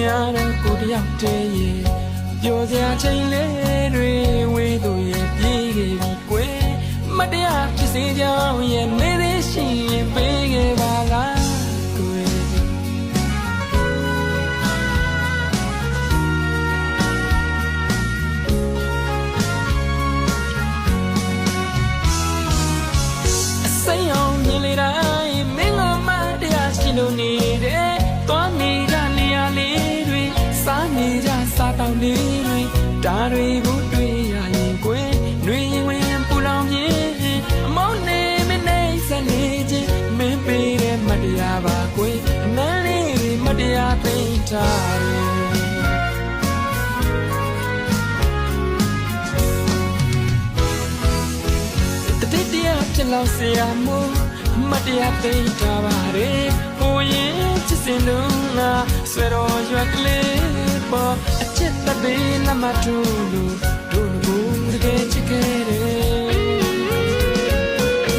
များတော့ကိုတယောက်တည်းရဲ့ပြောစရာချိန်လေးတွေဝေးသူရဲ့ပြေးခဲ့ပြီကွယ်မတရားဖြစ်စေကြောင်းရဲ့နေသေးရှိရင်ပေးခဲ့ပါလားကွယ်အစိမ်းအောင်မြင်လေတိုင်းမင်းကမတရားရှိလို့နေတယ်သွားနေကြနေရလေးတွေစားနေကြစားတောင်းလေးတွေဒါတွေကိုတွေ့ရရင်ကွယ်နှွေရင်ဝင်ပူလောင်ခြင်းအမောင်းနေမနေစနေခြင်းမင်းပေးတဲ့မတရားပါကွယ်အနမ်းလေးတွေမတရားသိမ်းထားတယ်တတိတရားဖြစ်လို့ဆရာမို့မတရားသိမ်းထားပါတယ်ဟိုရင်ချစ်စင်လုံးငါဆွဲတော်ရွက်ကလေးပေါ်အချစ်တပေးနမထူလို့တို့ကိုတကယ်ချစ်ခဲ့တယ်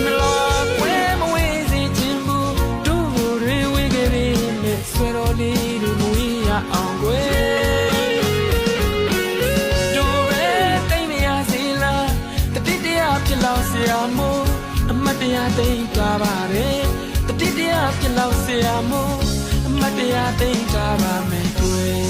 မလို့ဝဲမဝဲစီခြင်းဘူးတို့တွေဝေးခဲ့ပြီမဲ့ဆွဲတော်လေးတွေမွေးရအောင်ကွယ်တို့ပဲတိတ်မရစီလားတတိတရားဖြစ်လို့ဆရာမို့အမတရားသိမ်းထားပါတယ်တတိတရားဖြစ်လို့ဆရာမို့အမတရားသိမ်းထားပါမယ်ကွယ်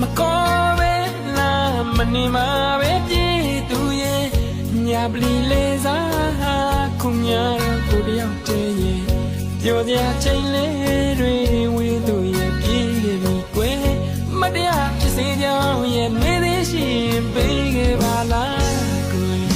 မကောပဲလားမနေမှာပဲပြေးသူရဲ့ညာပလီလေးစားခုများကိုတယောက်တည်းရဲ့ပြောစရာချိန်လေးတွေဝေးသူရဲ့ပြေးခဲ့ပြီကွယ်မတရားဖြစ်စေကြောင်းရဲ့နေသေးရှိရင်ပေးခဲ့ပါလားကွယ်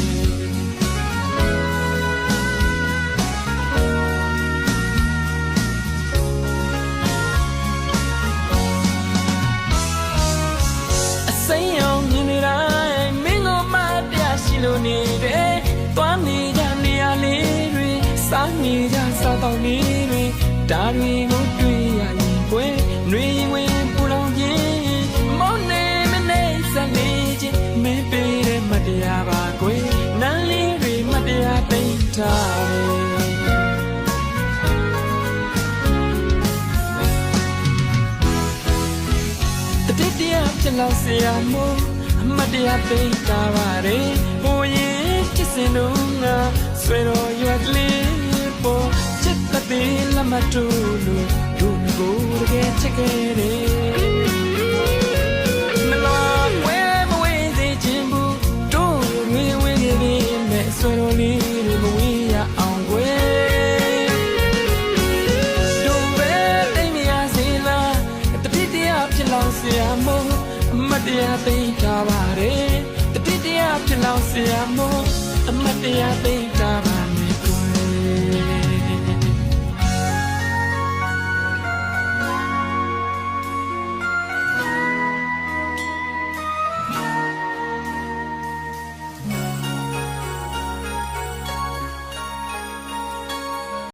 စိမ်းအောင်မြင်နေတိုင်းမင်းကမတရားရှိလို့နေတယ်သွားနေကြနေရလေးတွေစားနေကြစားတော့လေးတွေဒါတွေကိုတွေ့ရရင်ကွယ်နှွေရင်ဝင်ပူလောင်ခြင်းမောင်းနေမနေစနေခြင်းမင်းပေးတဲ့မတရားပါကွယ်နန်းလေးတွေမတရားသိမ်းထားတယ်တတိတရားဖြစ်လို့ဆရာမို့အမတရားသိမ်းထားပါတယ်ဟိုရင်ချစ်စင်လုံးငါဆွဲတော်ရွက်ကလေးပေါ်ချစ်တသေးလမတူလို့တို့ကိုတကယ်ချစ်ခဲ့တယ်မလို့ဝဲမဝဲသေးခြင်းဘူးတို့တွေဝဲခဲ့ပြီမဲ့ဆွဲတော်လေးတွေမဝေးရအောင်ကွယ်တို့ပဲတိတ်မရစေလားတတိတရားဖြစ်လို့ဆရာမို့အမတရားသိမ်းထားပါတယ်တတိတရားဖြစ်လို့ဆရာမို့အမတရားသိမ်းထားပါ